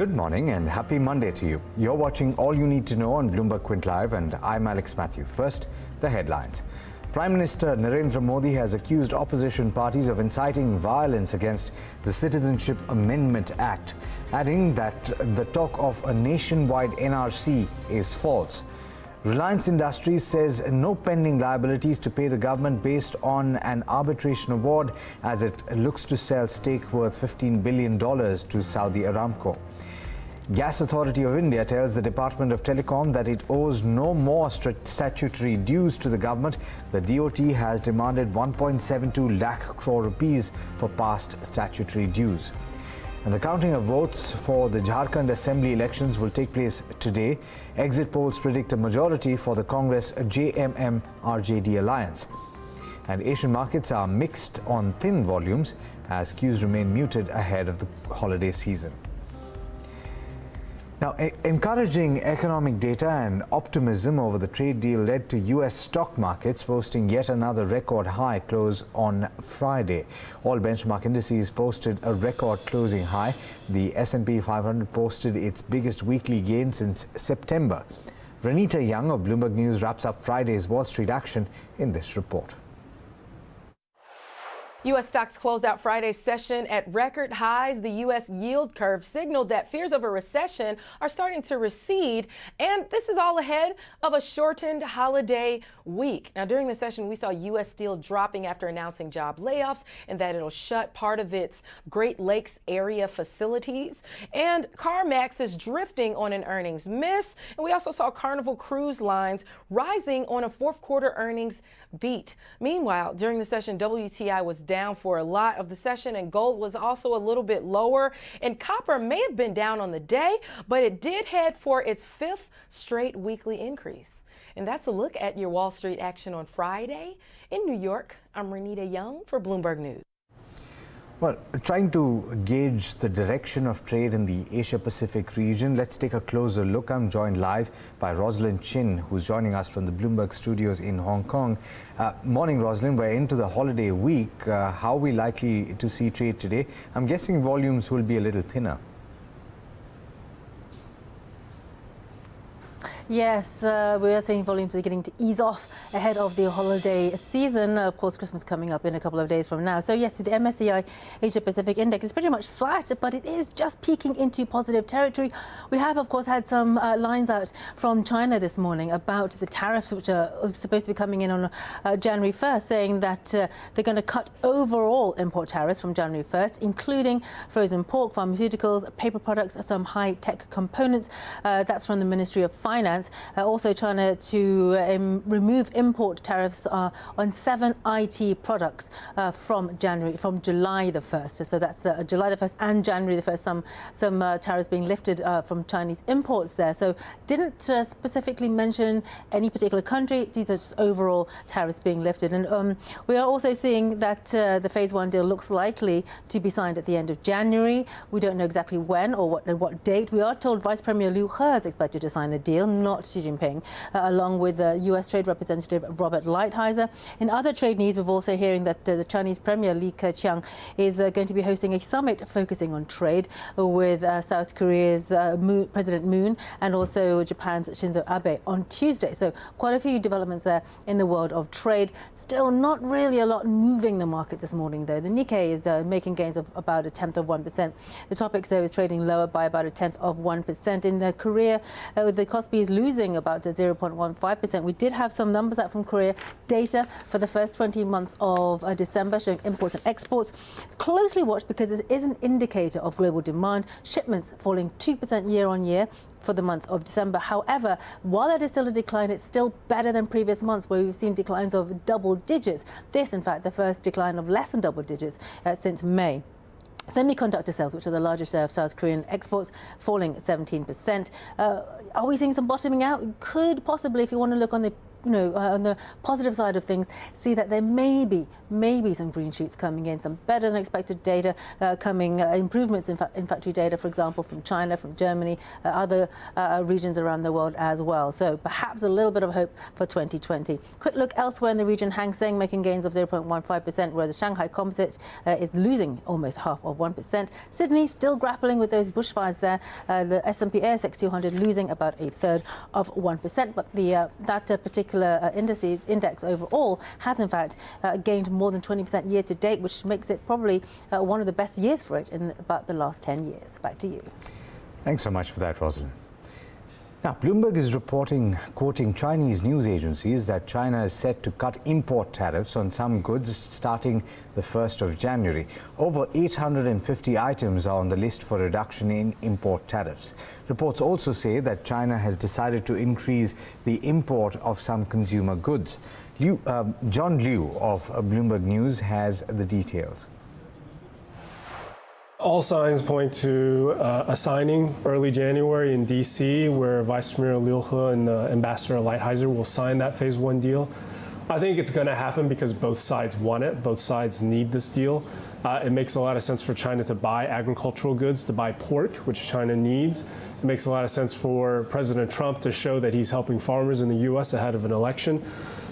Good morning and happy Monday to you. You're watching All You Need to Know on BloombergQuint Live, and I'm Alex Matthew. First, the headlines. Prime Minister Narendra Modi has accused opposition parties of inciting violence against the Citizenship Amendment Act, adding that the talk of a nationwide NRC is false. Reliance Industries says no pending liabilities to pay the government based on an arbitration award as it looks to sell stake worth $15 billion to Saudi Aramco. Gas Authority of India tells the Department of Telecom that it owes no more statutory dues to the government. The DOT has demanded 1.72 lakh crore rupees for past statutory dues. And the counting of votes for the Jharkhand Assembly elections will take place today. Exit polls predict a majority for the Congress JMM-RJD alliance. And Asian markets are mixed on thin volumes as cues remain muted ahead of the holiday season. Now, encouraging economic data and optimism over the trade deal led to U.S. stock markets posting yet another record high close on Friday. All benchmark indices posted a record closing high. The S&P 500 posted its biggest weekly gain since September. Renita Young of Bloomberg News wraps up Friday's Wall Street action in this report. U.S. stocks closed out Friday's session at record highs. The U.S. yield curve signaled that fears of a recession are starting to recede, and this is all ahead of a shortened holiday week. Now, during the session, we saw U.S. Steel dropping after announcing job layoffs and that it'll shut part of its Great Lakes area facilities. And CarMax is drifting on an earnings miss. And we also saw Carnival Cruise Lines rising on a fourth quarter earnings beat. Meanwhile, during the session, WTI was down for a lot of the session, and gold was also a little bit lower. And copper may have been down on the day, but it did head for its fifth straight weekly increase. And that's a look at your Wall Street action on Friday. In New York, I'm Renita Young for Bloomberg News. Well, trying to gauge the direction of trade in the Asia-Pacific region, let's take a closer look. I'm joined live by Rosalind Chin, who's joining us from the Bloomberg studios in Hong Kong. Morning, Rosalind. We're into the holiday week. How are we likely to see trade today? I'm guessing volumes will be a little thinner. Yes, we are seeing volumes beginning to ease off ahead of the holiday season. Of course, Christmas coming up in a couple of days from now. So yes, with the MSCI Asia Pacific Index, it's pretty much flat, but it is just peaking into positive territory. We have, of course, had some lines out from China this morning about the tariffs, which are supposed to be coming in on January 1st, saying that they're going to cut overall import tariffs from January 1st, including frozen pork, pharmaceuticals, paper products, some high-tech components. That's from the Ministry of Finance. Also, China to remove import tariffs on 7 IT products from July the 1st. So that's July the 1st and January the 1st. Some tariffs being lifted from Chinese imports there. So didn't specifically mention any particular country. These are just overall tariffs being lifted. And we are also seeing that the Phase 1 deal looks likely to be signed at the end of January. We don't know exactly when or what date. We are told Vice Premier Liu He is expected to sign the deal, not Xi Jinping, along with U.S. Trade Representative Robert Lighthizer. In other trade news, we're also hearing that the Chinese Premier Li Keqiang is going to be hosting a summit focusing on trade with South Korea's President Moon and also Japan's Shinzo Abe on Tuesday. So quite a few developments there in the world of trade. Still not really a lot moving the market this morning, though. The Nikkei is making gains of about 0.1%. The Topix, though, is trading lower by about 0.1%. In Korea, the Kospi is losing about 0.15%. We did have some numbers out from Korea, data for the first 20 months of December showing imports and exports. Closely watched because it is an indicator of global demand. Shipments falling 2% year on year for the month of December. However, while that is still a decline, it's still better than previous months where we've seen declines of double digits. This, in fact, the first decline of less than double digits since May. Semiconductor sales, which are the largest share of South Korean exports, falling 17%. Are we seeing some bottoming out? Could possibly, if you want to look on the on the positive side of things, see that there may be some green shoots coming in, some better than expected data coming, improvements in factory data, for example, from China, from Germany, other regions around the world as well. So perhaps a little bit of hope for 2020. Quick look elsewhere in the region. Hang Seng making gains of 0.15%, where the Shanghai Composite is losing almost half of 1%. Sydney still grappling with those bushfires there. The S&P ASX 200 losing about a third of 1%, but that particular index overall has in fact gained more than 20% year to date, which makes it probably one of the best years for it in about the last 10 years. Back to you. Thanks so much for that, Rosalind. Now, Bloomberg is reporting, quoting Chinese news agencies, that China is set to cut import tariffs on some goods starting the 1st of January. Over 850 items are on the list for reduction in import tariffs. Reports also say that China has decided to increase the import of some consumer goods. John Liu of Bloomberg News has the details. All signs point to a signing early January in D.C., where Vice Premier Liu He and Ambassador Lighthizer will sign that Phase 1 deal. I think it's going to happen because both sides want it. Both sides need this deal. It makes a lot of sense for China to buy agricultural goods, to buy pork, which China needs. It makes a lot of sense for President Trump to show that he's helping farmers in the U.S. ahead of an election.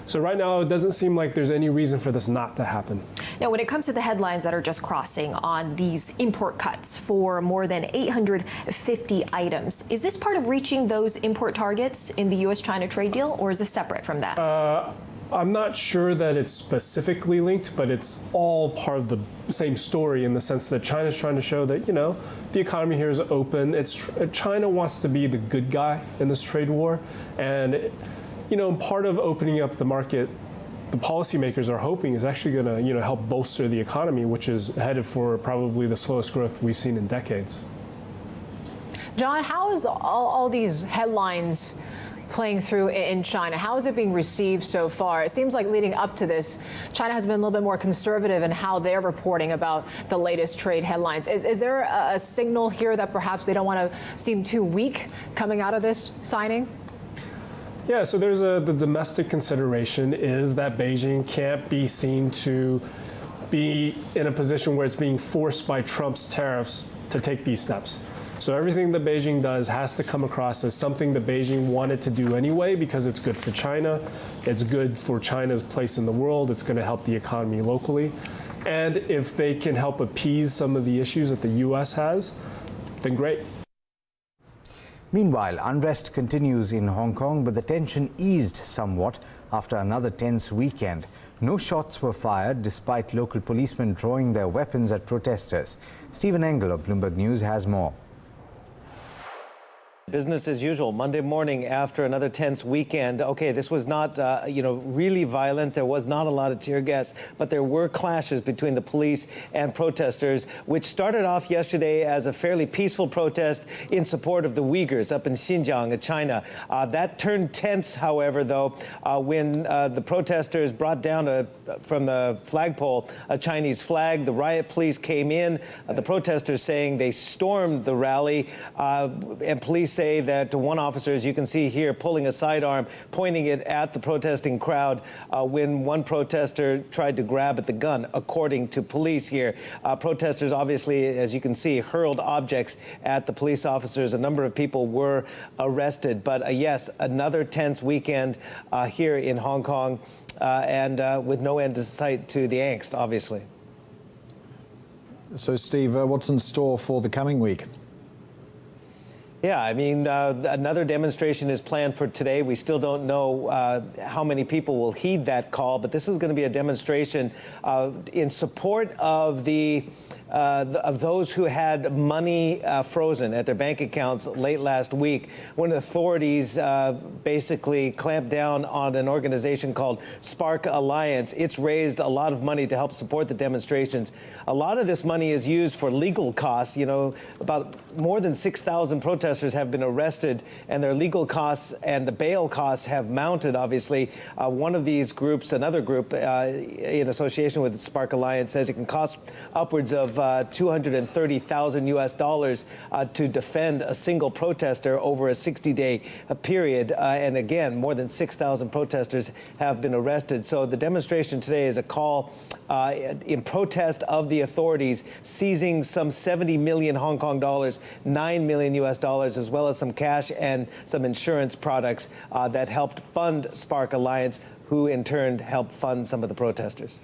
So right now, it doesn't seem like there's any reason for this not to happen. Now, when it comes to the headlines that are just crossing on these import cuts for more than 850 items, is this part of reaching those import targets in the U.S.-China trade deal, or is this separate from that? I'm not sure that it's specifically linked, but it's all part of the same story in the sense that China's trying to show that, the economy here is open. China wants to be the good guy in this trade war. And part of opening up the market, the policymakers are hoping is actually going to, help bolster the economy, which is headed for probably the slowest growth we've seen in decades. John, how is all these headlines playing through in China? How is it being received so far? It seems like leading up to this, China has been a little bit more conservative in how they're reporting about the latest trade headlines. Is there a signal here that perhaps they don't want to seem too weak coming out of this signing? Yeah, so there's the domestic consideration is that Beijing can't be seen to be in a position where it's being forced by Trump's tariffs to take these steps. So everything that Beijing does has to come across as something that Beijing wanted to do anyway because it's good for China, it's good for China's place in the world, it's going to help the economy locally. And if they can help appease some of the issues that the U.S. has, then great. Meanwhile, unrest continues in Hong Kong, but the tension eased somewhat after another tense weekend. No shots were fired despite local policemen drawing their weapons at protesters. Stephen Engel of Bloomberg News has more. Business as usual, Monday morning after another tense weekend. Okay, this was not, really violent. There was not a lot of tear gas, but there were clashes between the police and protesters, which started off yesterday as a fairly peaceful protest in support of the Uyghurs up in Xinjiang, China. That turned tense, however, though, when the protesters brought down from the flagpole a Chinese flag. The riot police came in, the protesters saying they stormed the rally, and police say that one officer, as you can see here, pulling a sidearm, pointing it at the protesting crowd when one protester tried to grab at the gun, according to police here. Protesters, obviously, as you can see, hurled objects at the police officers. A number of people were arrested. But yes, another tense weekend here in Hong Kong, and with no end in sight to the angst, obviously. So, Steve, what's in store for the coming week? Yeah, I mean, another demonstration is planned for today. We still don't know how many people will heed that call, but this is going to be a demonstration in support of of those who had money frozen at their bank accounts late last week, when authorities basically clamped down on an organization called Spark Alliance. It's raised a lot of money to help support the demonstrations. A lot of this money is used for legal costs. About more than 6,000 protesters have been arrested, and their legal costs and the bail costs have mounted, obviously. One of these groups, another group in association with Spark Alliance, says it can cost upwards of $230,000 US to defend a single protester over a 60-day period. And again, more than 6,000 protesters have been arrested. So the demonstration today is a call in protest of the authorities seizing some 70 million Hong Kong dollars, 9 million US dollars, as well as some cash and some insurance products that helped fund Spark Alliance, who in turn helped fund some of the protesters.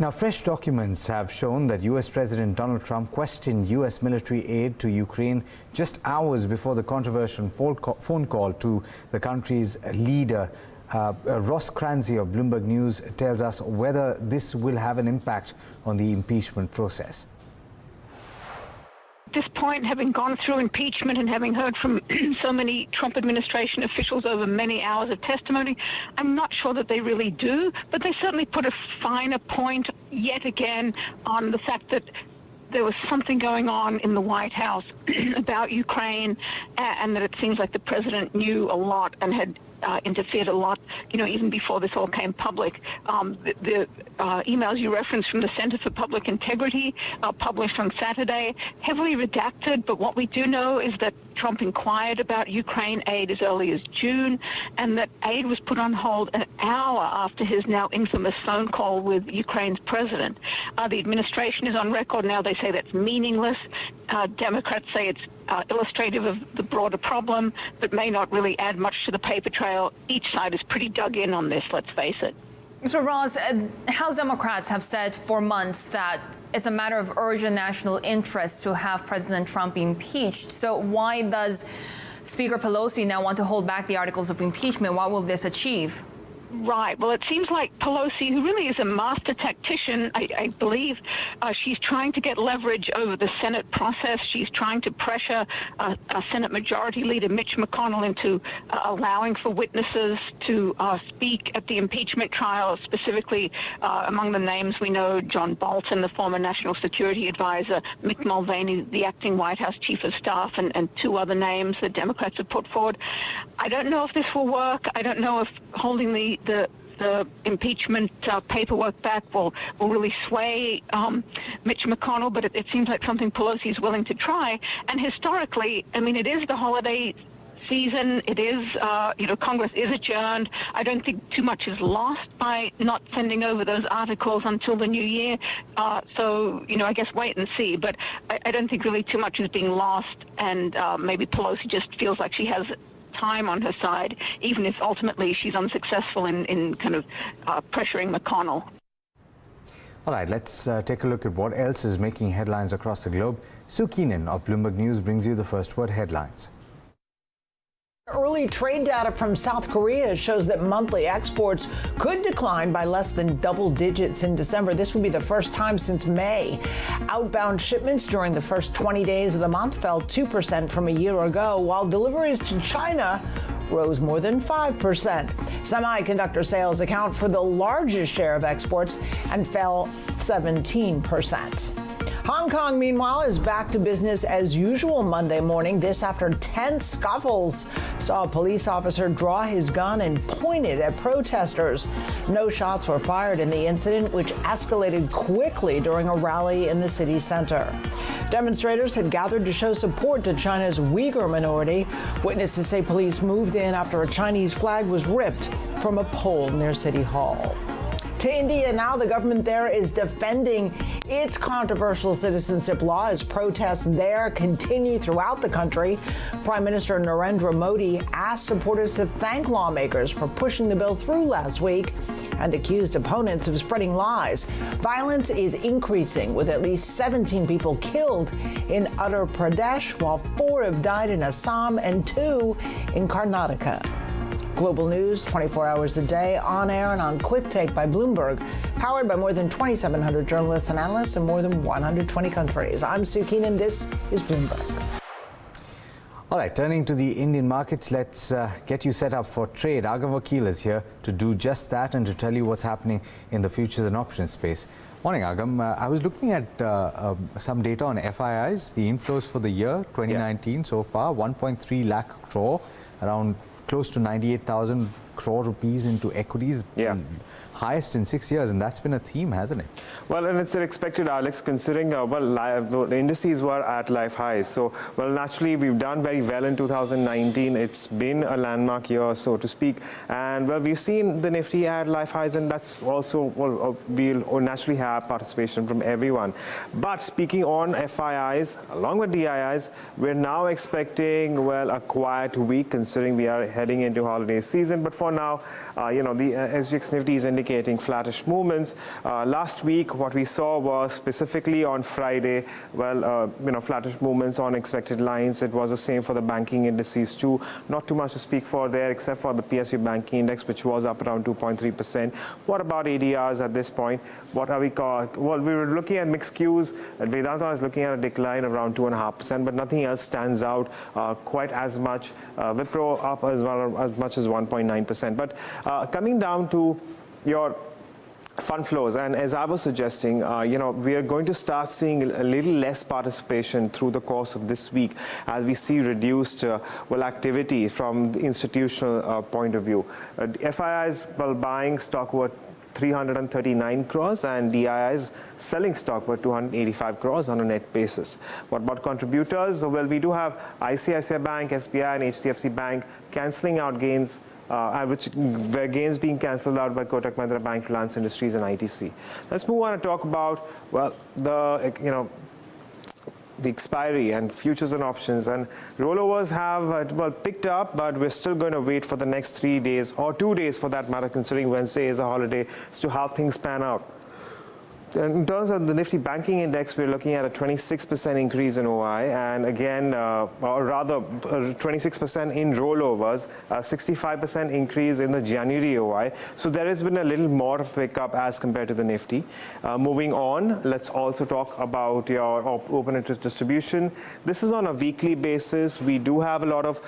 Now, fresh documents have shown that U.S. President Donald Trump questioned U.S. military aid to Ukraine just hours before the controversial phone call to the country's leader. Ross Cranzi of Bloomberg News tells us whether this will have an impact on the impeachment process. At this point, having gone through impeachment and having heard from so many Trump administration officials over many hours of testimony, I'm not sure that they really do, but they certainly put a finer point yet again on the fact that there was something going on in the White House about Ukraine, and that it seems like the president knew a lot and had interfered a lot, even before this all came public. The emails you referenced from the Center for Public Integrity, published on Saturday, heavily redacted, but what we do know is that Trump inquired about Ukraine aid as early as June, and that aid was put on hold an hour after his now infamous phone call with Ukraine's president. The administration is on record now. They say that's meaningless. Democrats say it's illustrative of the broader problem, but may not really add much to the paper trail. Each side is pretty dug in on this, let's face it. So, Ross, House Democrats have said for months that it's a matter of urgent national interest to have President Trump impeached. So why does Speaker Pelosi now want to hold back the articles of impeachment? What will this achieve? Right. Well, it seems like Pelosi, who really is a master tactician, I believe, she's trying to get leverage over the Senate process. She's trying to pressure Senate Majority Leader Mitch McConnell into allowing for witnesses to speak at the impeachment trial, specifically among the names we know, John Bolton, the former National Security Advisor, Mick Mulvaney, the acting White House Chief of Staff, and two other names that Democrats have put forward. I don't know if this will work. I don't know if holding the impeachment paperwork back will really sway Mitch McConnell, but it seems like something Pelosi is willing to try. And historically, I mean, it is the holiday season. It is, Congress is adjourned. I don't think too much is lost by not sending over those articles until the new year. So, I guess wait and see. But I don't think really too much is being lost. And maybe Pelosi just feels like she has time on her side, even if ultimately she's unsuccessful in kind of pressuring McConnell. All right, let's take a look at what else is making headlines across the globe. Sue Keenan of Bloomberg News brings you the First Word headlines. Early trade data from South Korea shows that monthly exports could decline by less than double digits in December. This would be the first time since May. Outbound shipments during the first 20 days of the month fell 2% from a year ago, while deliveries to China rose more than 5%. Semiconductor sales account for the largest share of exports and fell 17%. Hong Kong, meanwhile, is back to business as usual Monday morning. This after tense scuffles saw a police officer draw his gun and point it at protesters. No shots were fired in the incident, which escalated quickly during a rally in the city center. Demonstrators had gathered to show support to China's Uyghur minority. Witnesses say police moved in after a Chinese flag was ripped from a pole near City Hall. To India now, the government there is defending its controversial citizenship law as protests there continue throughout the country. Prime Minister Narendra Modi asked supporters to thank lawmakers for pushing the bill through last week and accused opponents of spreading lies. Violence is increasing, with at least 17 people killed in Uttar Pradesh, while 4 have died in Assam and 2 in Karnataka. Global news 24 hours a day, on air and on Quick Take by Bloomberg, powered by more than 2,700 journalists and analysts in more than 120 countries. I'm Sue Keenan. This is Bloomberg. All right, turning to the Indian markets, let's get you set up for trade. Agam Vakil is here to do just that and to tell you what's happening in the futures and options space. Morning, Agam. I was looking at some data on FIIs, the inflows for the year 2019 so far, 1.3 lakh crore, around close to 98,000 crore rupees into equities. Yeah. Highest in 6 years, and that's been a theme, hasn't it? Well, and it's expected, Alex, considering the indices were at life highs. So, well, naturally, we've done very well in 2019. It's been a landmark year, so to speak. And, well, we've seen the Nifty at life highs, and that's also, well, we'll naturally have participation from everyone. But speaking on FIIs, along with DIIs, we're now expecting, well, a quiet week, considering we are heading into holiday season. But for now, the SGX Nifty is indicating flattish movements. Last week, what we saw was specifically on Friday, well, flattish movements on expected lines. It was the same for the banking indices too. Not too much to speak for there, except for the PSU banking index, which was up around 2.3%. What about ADRs at this point? What are we called? Well, we were looking at mixed cues. Vedanta is looking at a decline of around 2.5%, but nothing else stands out quite as much. Wipro up as much as 1.9%. But coming down to your fund flows, and as I was suggesting, we are going to start seeing a little less participation through the course of this week as we see reduced activity from the institutional point of view. FIIs, well, buying stock were 339 crores and DIIs selling stock were 285 crores on a net basis. What about contributors? Well, we do have ICICI Bank, SBI and HDFC Bank cancelling out gains, which were gains being cancelled out by Kotak Mahindra Bank, Reliance Industries, and ITC. Let's move on and talk about, well, the expiry and futures and options. And rollovers have picked up, but we're still going to wait for the next 3 days, or 2 days for that matter, considering Wednesday is a holiday, as to how things pan out. In terms of the Nifty Banking Index, we're looking at a 26% increase in OI, and again, or rather 26% in rollovers, a 65% increase in the January OI. So there has been a little more pickup as compared to the Nifty. Moving on, let's also talk about your open interest distribution. This is on a weekly basis. We do have a lot of,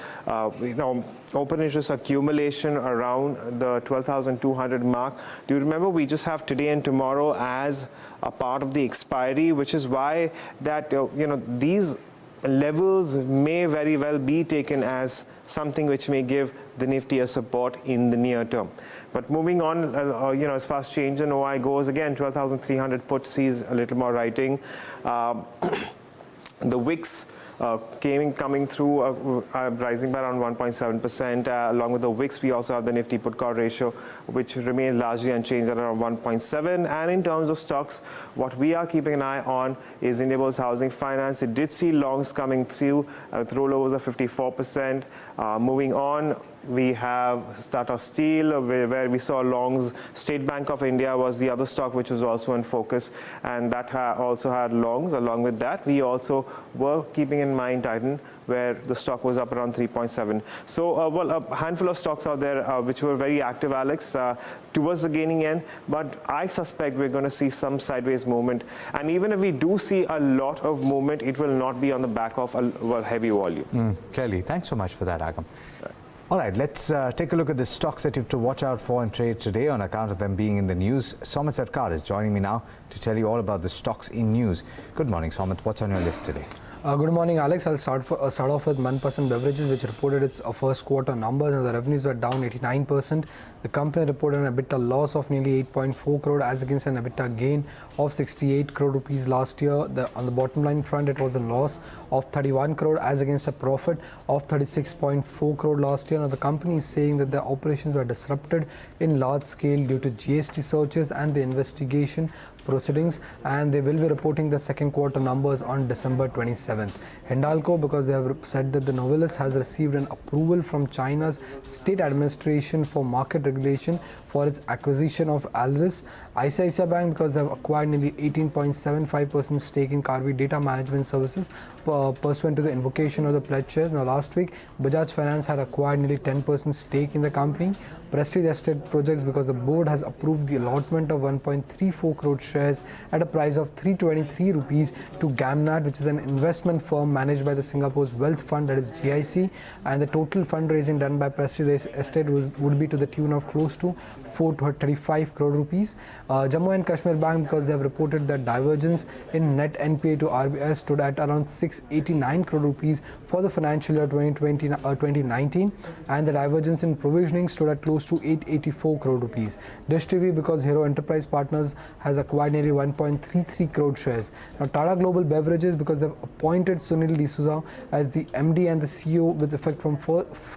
open interest accumulation around the 12,200 mark. Do you remember we just have today and tomorrow as a part of the expiry, which is why that these levels may very well be taken as something which may give the Nifty a support in the near term. But moving on, as far as change in OI goes, again 12,300 put sees a little more writing. The wicks coming through, rising by around 1.7%. Along with the wicks, we also have the Nifty put call ratio, which remains largely unchanged at around 1.7. And in terms of stocks, what we are keeping an eye on is Indiabulls Housing Finance. It did see longs coming through with rollovers of 54%. Moving on, we have Tata Steel, where we saw longs. State Bank of India was the other stock which was also in focus, and that also had longs. Along with that, we also were keeping in mind Titan, where the stock was up around 3.7. So, a handful of stocks out there which were very active, Alex, towards the gaining end. But I suspect we're going to see some sideways movement. And even if we do see a lot of movement, it will not be on the back of a heavy volume. Clearly. Thanks so much for that, Agam. All right, let's take a look at the stocks that you have to watch out for and trade today on account of them being in the news. Somit Sarkar is joining me now to tell you all about the stocks in news. Good morning, Somit. What's on your list today? Good morning, Alex. I'll start off with Manpasand Beverages, which reported its first quarter numbers, and the revenues were down 89%. The company reported an EBITDA loss of nearly 8.4 crore as against an EBITDA gain of 68 crore rupees last year. On the bottom line front, it was a loss of 31 crore as against a profit of 36.4 crore last year. Now, the company is saying that their operations were disrupted in large scale due to GST searches and the investigation proceedings, and they will be reporting the second quarter numbers on December 27th. Hindalco, because they have said that the Novelis has received an approval from China's state administration for market regulation for its acquisition of Alris. ICICI Bank, because they have acquired nearly 18.75% stake in Karvi Data Management Services pursuant to the invocation of the pledge shares. Now, last week, Bajaj Finance had acquired nearly 10% stake in the company. Prestige Estate Projects, because the board has approved the allotment of 1.34 crore shares at a price of 323 rupees to Gamnat, which is an investment firm managed by the Singapore's wealth fund, that is GIC, and the total fundraising done by Prestige Estate would be to the tune of close to 435 crore rupees. Jammu and Kashmir Bank, because they have reported that divergence in net NPA to RBI stood at around 689 crore rupees for the financial year 2019, and the divergence in provisioning stood at close to 884 crore rupees. Dish TV, because Hero Enterprise Partners has acquired nearly 1.33 crore shares. Now Tata Global Beverages, because they've appointed Sunil D'Souza as the MD and the CEO with effect from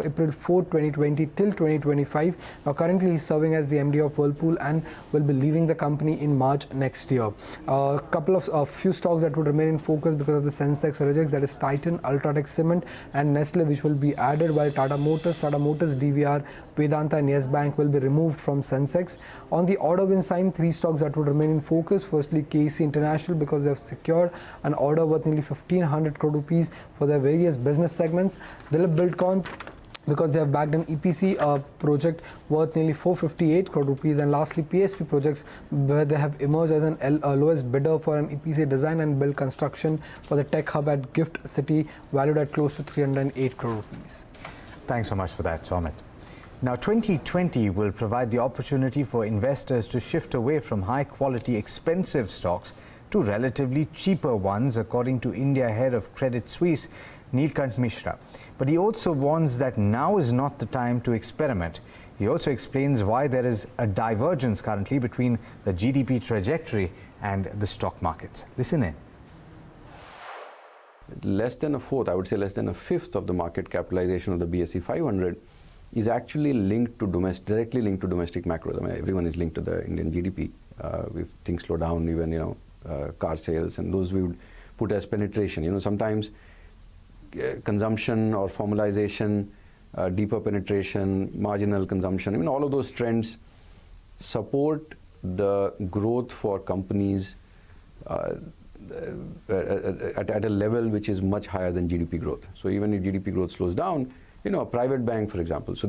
April 4, 2020 till 2025. Now currently he's serving as the MD of Whirlpool and will be leaving the company in March next year. A few stocks that would remain in focus because of the Sensex rejects, that is Titan, Ultratech Cement and Nestle, which will be added, while Tata Motors, DVR, Vedanta and Yes Bank will be removed from Sensex. On the order win sign, 3 stocks that would remain in focus. Firstly, KC International, because they have secured an order worth nearly 1,500 crore rupees for their various business segments. Dilip Buildcon, because they have backed an EPC project worth nearly 458 crore rupees. And lastly, PSP Projects, where they have emerged as an lowest bidder for an EPC design and build construction for the tech hub at Gift City, valued at close to 308 crore rupees. Thanks so much for that, Somit. Now, 2020 will provide the opportunity for investors to shift away from high-quality, expensive stocks to relatively cheaper ones, according to India head of Credit Suisse, Neelkant Mishra. But he also warns that now is not the time to experiment. He also explains why there is a divergence currently between the GDP trajectory and the stock markets. Listen in. Less than a fourth, I would say less than a fifth of the market capitalization of the BSE 500 is actually linked to directly linked to domestic macros. I mean, everyone is linked to the Indian GDP. If things slow down, even car sales, and those we would put as penetration. Sometimes consumption or formalization, deeper penetration, marginal consumption. All of those trends support the growth for companies at a level which is much higher than GDP growth. So even if GDP growth slows down, a private bank, for example. So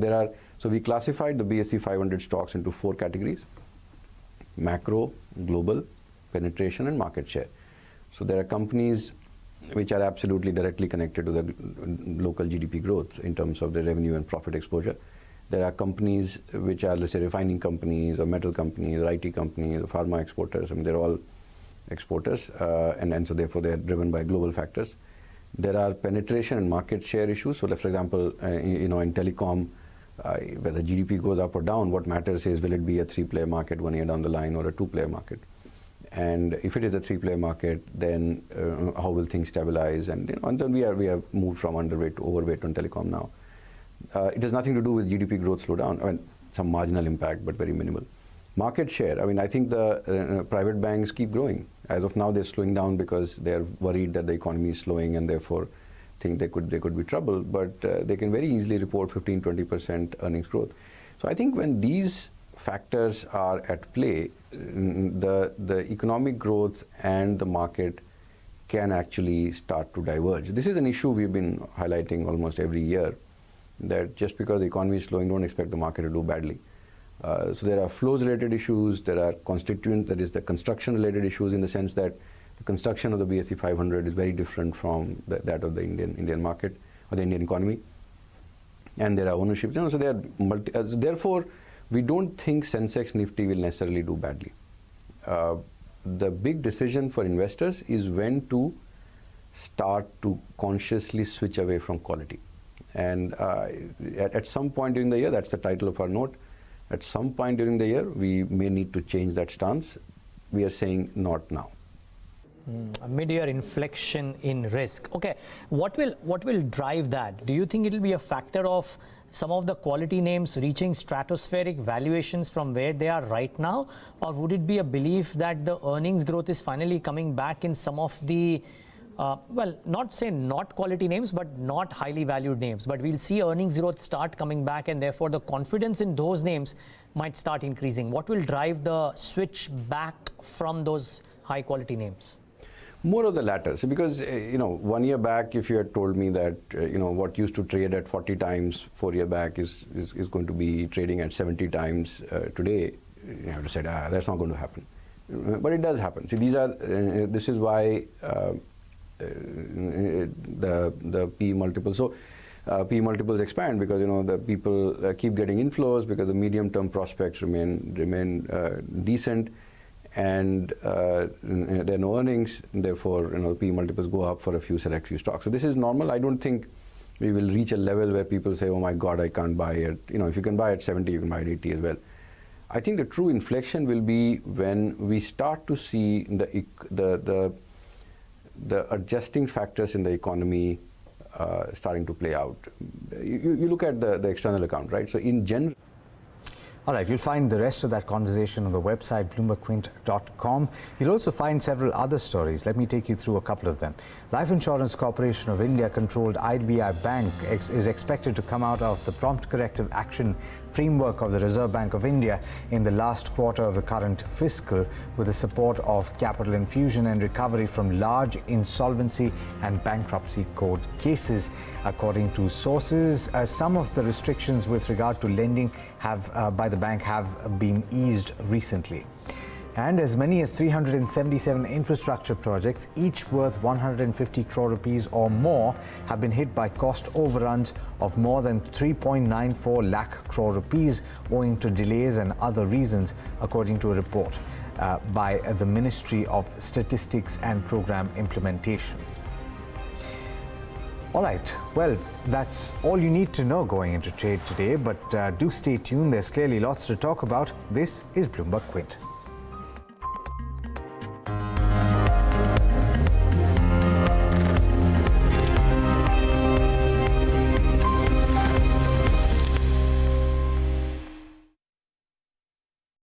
we classified the BSE 500 stocks into 4 categories: macro, global, penetration, and market share. So there are companies which are absolutely directly connected to the local GDP growth in terms of their revenue and profit exposure. There are companies which are, let's say, refining companies or metal companies or IT companies or pharma exporters. They're all exporters, and so therefore they're driven by global factors. There are penetration and market share issues. So, for example, in telecom, whether GDP goes up or down, what matters is will it be a 3-player market 1 year down the line or a 2-player market? And if it is a 3-player market, then how will things stabilize? And then we have moved from underweight to overweight on telecom now. It has nothing to do with GDP growth slowdown. Some marginal impact, but very minimal. Market share. I think the private banks keep growing. As of now, they're slowing down because they're worried that the economy is slowing and therefore think they could be troubled. But they can very easily report 15-20% earnings growth. So I think when these factors are at play, the economic growth and the market can actually start to diverge. This is an issue we've been highlighting almost every year, that just because the economy is slowing, don't expect the market to do badly. So there are flows-related issues, there are constituents, that is the construction-related issues, in the sense that the construction of the BSE 500 is very different from that of the Indian market or the Indian economy. And there are ownership. So there are therefore, we don't think Sensex Nifty will necessarily do badly. The big decision for investors is when to start to consciously switch away from quality. And at some point during the year, that's the title of our note, at some point during the year, we may need to change that stance. We are saying not now. A mid-year inflection in risk. Okay, what will drive that? Do you think it will be a factor of some of the quality names reaching stratospheric valuations from where they are right now, or would it be a belief that the earnings growth is finally coming back in some of the not quality names, but not highly valued names, but we'll see earnings growth start coming back, and therefore the confidence in those names might start increasing? What will drive the switch back from those high quality names? More of the latter. So because 1 year back, if you had told me that what used to trade at 40 times 4 years back is going to be trading at 70 times today, I would have said, that's not going to happen. but it does happen. See, these are this is why the P multiple. So P multiples expand because the people keep getting inflows because the medium-term prospects remain decent, and there are no earnings. Therefore, P multiples go up for a few select few stocks. So this is normal. I don't think we will reach a level where people say, "Oh my God, I can't buy it." If you can buy at 70, you can buy at 80 as well. I think the true inflection will be when we start to see the adjusting factors in the economy starting to play out. You look at the external account, right? So in general. All right, you'll find the rest of that conversation on the website BloombergQuint.com. You'll also find several other stories. Let me take you through a couple of them. Life Insurance Corporation of India controlled IDBI Bank is expected to come out of the prompt corrective action framework of the Reserve Bank of India in the last quarter of the current fiscal, with the support of capital infusion and recovery from large insolvency and bankruptcy court cases. According to sources, some of the restrictions with regard to lending by the bank have been eased recently. And as many as 377 infrastructure projects, each worth 150 crore rupees or more, have been hit by cost overruns of more than 3.94 lakh crore rupees owing to delays and other reasons, according to a report by the Ministry of Statistics and Program Implementation. All right, well, that's all you need to know going into trade today, but do stay tuned. There's clearly lots to talk about. This is Bloomberg Quint.